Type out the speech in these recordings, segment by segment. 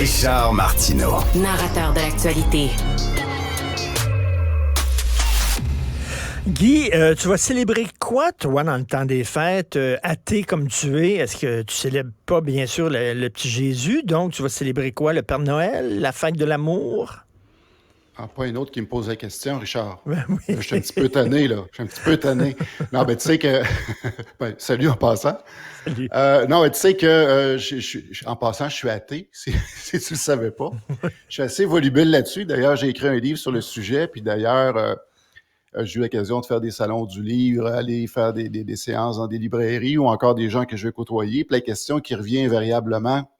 Richard Martineau. Narrateur de l'actualité. Guy, tu vas célébrer quoi, toi, dans le temps des fêtes? Athée comme tu es, est-ce que tu célèbres pas, bien sûr, le petit Jésus? Donc, tu vas célébrer quoi? Le Père Noël? La fête de l'amour? Ah, pas un autre qui me pose la question, Richard. Ben oui. Je suis un petit peu tanné, là. Je suis un petit peu tanné. Non, ben, tu sais que... ben, salut en passant. Salut. Non, mais tu sais que, en passant, je suis athée, si tu le savais pas. Je suis assez volubile là-dessus. D'ailleurs, j'ai écrit un livre sur le sujet, puis d'ailleurs, j'ai eu l'occasion de faire des salons du livre, aller faire des séances dans des librairies ou encore des gens que je vais côtoyer. Puis la question qui revient invariablement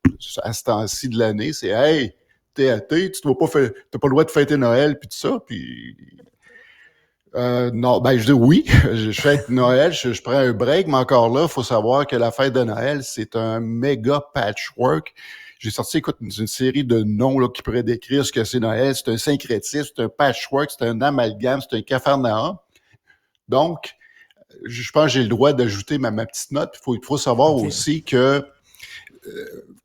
à ce temps-ci de l'année, c'est « Hey, t'es athée, t'as pas le droit de fêter Noël, puis tout ça. » Puis non, ben je dis oui, je fête Noël, je prends un break, mais encore là, il faut savoir que la fête de Noël, c'est un méga patchwork. J'ai sorti, écoute, une série de noms là, qui pourraient décrire ce que c'est Noël. C'est un syncrétisme, c'est un patchwork, c'est un amalgame, c'est un capharnaüm. Donc, je pense que j'ai le droit d'ajouter ma petite note. Il faut savoir aussi que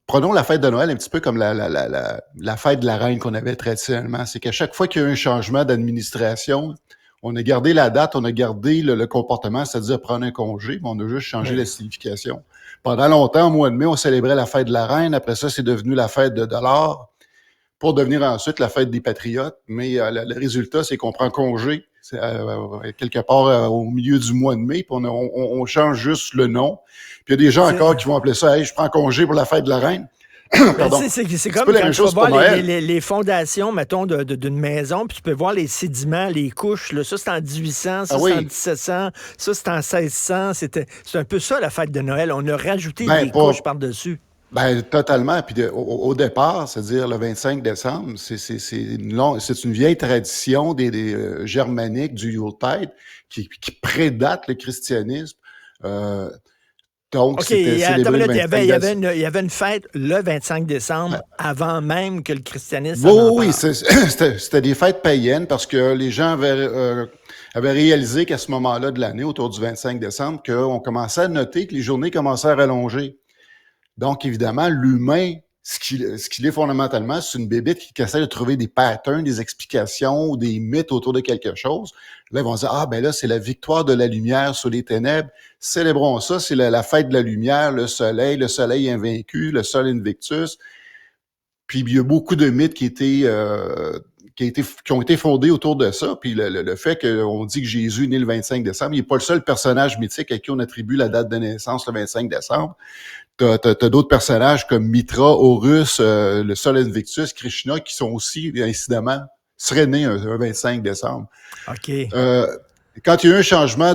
prenons la fête de Noël un petit peu comme la fête de la reine qu'on avait traditionnellement. C'est qu'à chaque fois qu'il y a eu un changement d'administration, on a gardé la date, on a gardé le comportement, c'est-à-dire prendre un congé, mais on a juste changé la signification. Pendant longtemps, au mois de mai, on célébrait la fête de la reine. Après ça, c'est devenu la fête de $, pour devenir ensuite la fête des patriotes. Mais le résultat, c'est qu'on prend congé quelque part au milieu du mois de mai, puis on change juste le nom. Puis il y a des gens encore qui vont appeler ça « Hey, je prends congé pour la fête de la reine ». Pardon. C'est comme quand tu vas voir les fondations, mettons, d'une maison, puis tu peux voir les sédiments, les couches. Là. Ça, c'est en 1800, ça, c'est en 1700, ça, c'est en 1600. C'est un peu ça, la fête de Noël. On a rajouté des couches par-dessus. Ben totalement. Puis au départ, c'est-à-dire le 25 décembre, c'est une vieille tradition des germaniques du Yuletide qui prédate le christianisme. Donc, c'était célébré le 25 décembre. Il y avait une fête le 25 décembre avant même que le christianisme Oui, c'était des fêtes païennes parce que les gens avaient réalisé qu'à ce moment-là de l'année, autour du 25 décembre, qu'on commençait à noter que les journées commençaient à rallonger. Donc, évidemment, l'humain, ce qu'il est fondamentalement, c'est une bébête qui essaie de trouver des patterns, des explications ou des mythes autour de quelque chose. Là, ils vont dire, ah, ben là, c'est la victoire de la lumière sur les ténèbres. Célébrons ça, c'est la fête de la lumière, le soleil invaincu, le sol invictus. Puis, il y a beaucoup de mythes qui ont été fondés autour de ça. Puis, le fait qu'on dit que Jésus est né le 25 décembre, il n'est pas le seul personnage mythique à qui on attribue la date de naissance le 25 décembre. T'as d'autres personnages comme Mitra, Horus, le sol invictus, Krishna, qui sont aussi, incidemment, seraient nés un 25 décembre. OK. Quand il y a eu un changement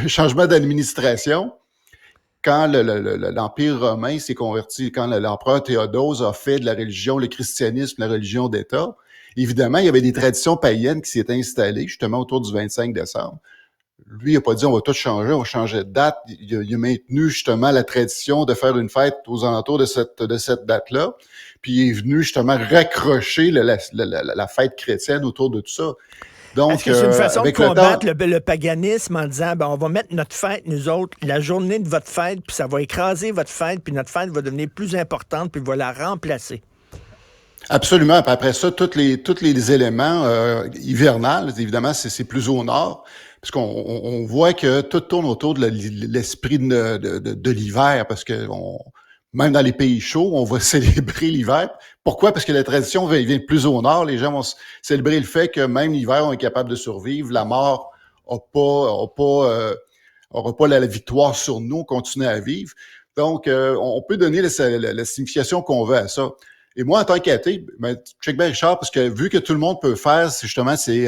changement d'administration, quand l'Empire romain s'est converti, quand l'empereur Théodose a fait de la religion, le christianisme, la religion d'État, évidemment, il y avait des traditions païennes qui s'étaient installées justement autour du 25 décembre. Lui, il n'a pas dit on va tout changer, on va changer de date. Il a maintenu justement la tradition de faire une fête aux alentours de cette date-là. Puis il est venu justement raccrocher la fête chrétienne autour de tout ça. Donc, est-ce que c'est une façon de combattre le paganisme en disant on va mettre notre fête, nous autres, la journée de votre fête, puis ça va écraser votre fête, puis notre fête va devenir plus importante, puis va la remplacer? Absolument. Puis après ça, tous les éléments hivernales, évidemment, c'est plus au nord. Parce qu'on voit que tout tourne autour de l'esprit de l'hiver, parce que même dans les pays chauds, on va célébrer l'hiver. Pourquoi? Parce que la tradition vient plus au nord. Les gens vont célébrer le fait que même l'hiver, on est capable de survivre. La mort aura pas la victoire sur nous, on continue à vivre. Donc, on peut donner la signification qu'on veut à ça. Et moi, en tant qu'athée, check bien Richard, parce que vu que tout le monde peut faire justement ces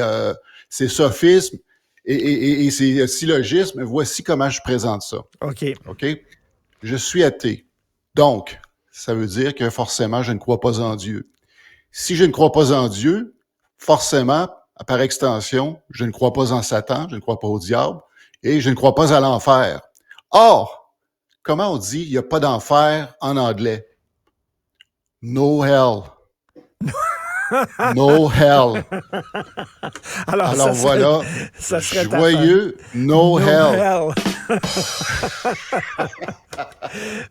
sophismes, et c'est syllogisme, voici comment je présente ça. OK. Je suis athée. Donc, ça veut dire que forcément, je ne crois pas en Dieu. Si je ne crois pas en Dieu, forcément, par extension, je ne crois pas en Satan, je ne crois pas au diable, et je ne crois pas à l'enfer. Or, comment on dit il n'y a pas d'enfer en anglais? No hell. No hell. Alors voilà, ça serait joyeux no hell.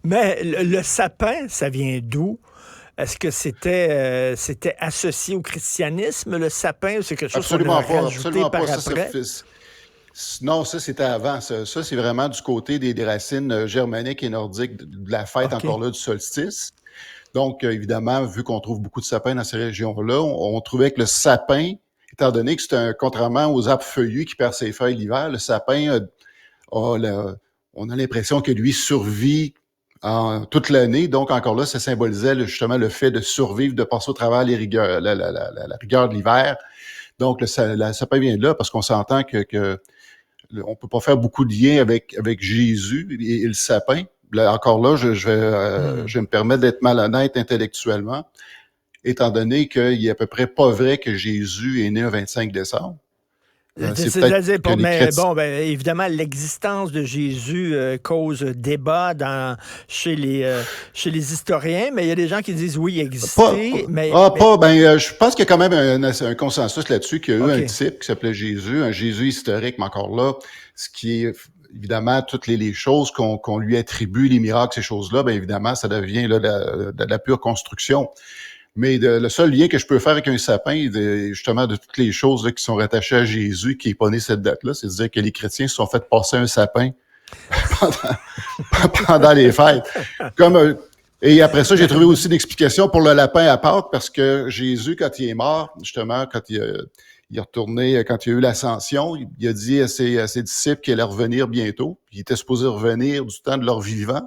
Mais le sapin, ça vient d'où? Est-ce que c'était associé au christianisme, le sapin, ou c'est quelque chose qu'on a rajouté par après? Non, ça, c'était avant. Ça, c'est vraiment du côté des racines germaniques et nordiques de la fête, encore là, du solstice. Donc, évidemment, vu qu'on trouve beaucoup de sapins dans ces régions-là, on trouvait que le sapin, étant donné que contrairement aux arbres feuillus qui perdent ses feuilles l'hiver, le sapin on a l'impression que lui survit toute l'année. Donc, encore là, ça symbolisait justement le fait de survivre, de passer au travers les rigueurs, la rigueur de l'hiver. Donc, le sapin vient de là parce qu'on s'entend que on peut pas faire beaucoup de liens avec Jésus et le sapin. Là, encore là, je vais me permettre d'être malhonnête intellectuellement, étant donné qu'il est à peu près pas vrai que Jésus est né le 25 décembre. C'est-à-dire, évidemment, l'existence de Jésus cause débat chez les historiens, mais il y a des gens qui disent oui, il existait. Je pense qu'il y a quand même un consensus là-dessus qu'il y a eu un type qui s'appelait Jésus, un Jésus historique, mais encore là, ce qui est évidemment toutes les choses qu'on lui attribue, les miracles, ces choses-là, bien évidemment, ça devient là, de la pure construction. Mais le seul lien que je peux faire avec un sapin, justement, de toutes les choses là, qui sont rattachées à Jésus, qui est pas né cette date-là, c'est de dire que les chrétiens se sont fait passer un sapin pendant les fêtes. Et après ça, j'ai trouvé aussi une explication pour le lapin à Pâques, parce que Jésus, quand il est mort, justement, quand il est retourné, quand il y a eu l'ascension, il a dit à ses disciples qu'il allait revenir bientôt. Il était supposé revenir du temps de leur vivant.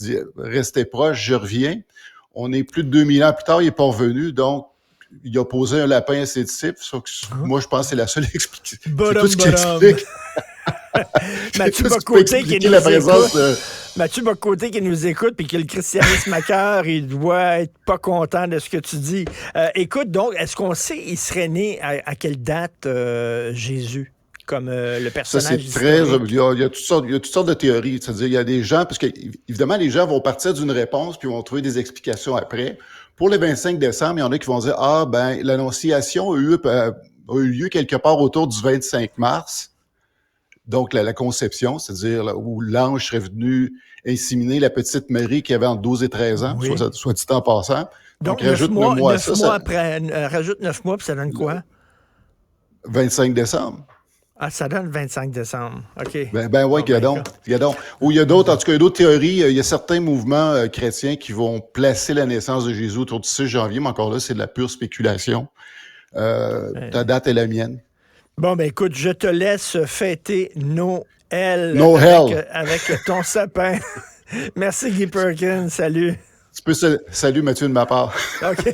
Il dit, restez proches, je reviens. On est plus de 2000 ans plus tard, il n'est pas revenu, donc il a posé un lapin à ses disciples. Moi, je pense que c'est la seule explication. C'est tout ce qui explique. Mathieu Bock-Côté qui nous écoute puis qui a le christianisme à cœur, il doit être pas content de ce que tu dis. Écoute, donc, est-ce qu'on sait il serait né à quelle date Jésus? Comme le personnage. Ça, c'est il y a toutes sortes de théories. C'est-à-dire, il y a des gens, parce que, évidemment, les gens vont partir d'une réponse puis vont trouver des explications après. Pour le 25 décembre, il y en a qui vont dire, l'Annonciation a eu lieu quelque part autour du 25 mars. Donc, la conception, c'est-à-dire là, où l'ange serait venu inséminer la petite Marie qui avait entre 12 et 13 ans, soit dit en passant. Donc rajoute 9 mois à ça. Après, rajoute 9 mois, puis ça donne quoi? 25 décembre. Ah, ça donne le 25 décembre. OK. Oui, il y a donc. Ou il y a d'autres, en tout cas, il y a d'autres théories. Il y a certains mouvements chrétiens qui vont placer la naissance de Jésus autour du 6 janvier, mais encore là, c'est de la pure spéculation. Ta date est la mienne. Bon, écoute, je te laisse fêter Noël avec ton sapin. Merci, Guy Perkins. Salut. Salut, Mathieu, de ma part. OK.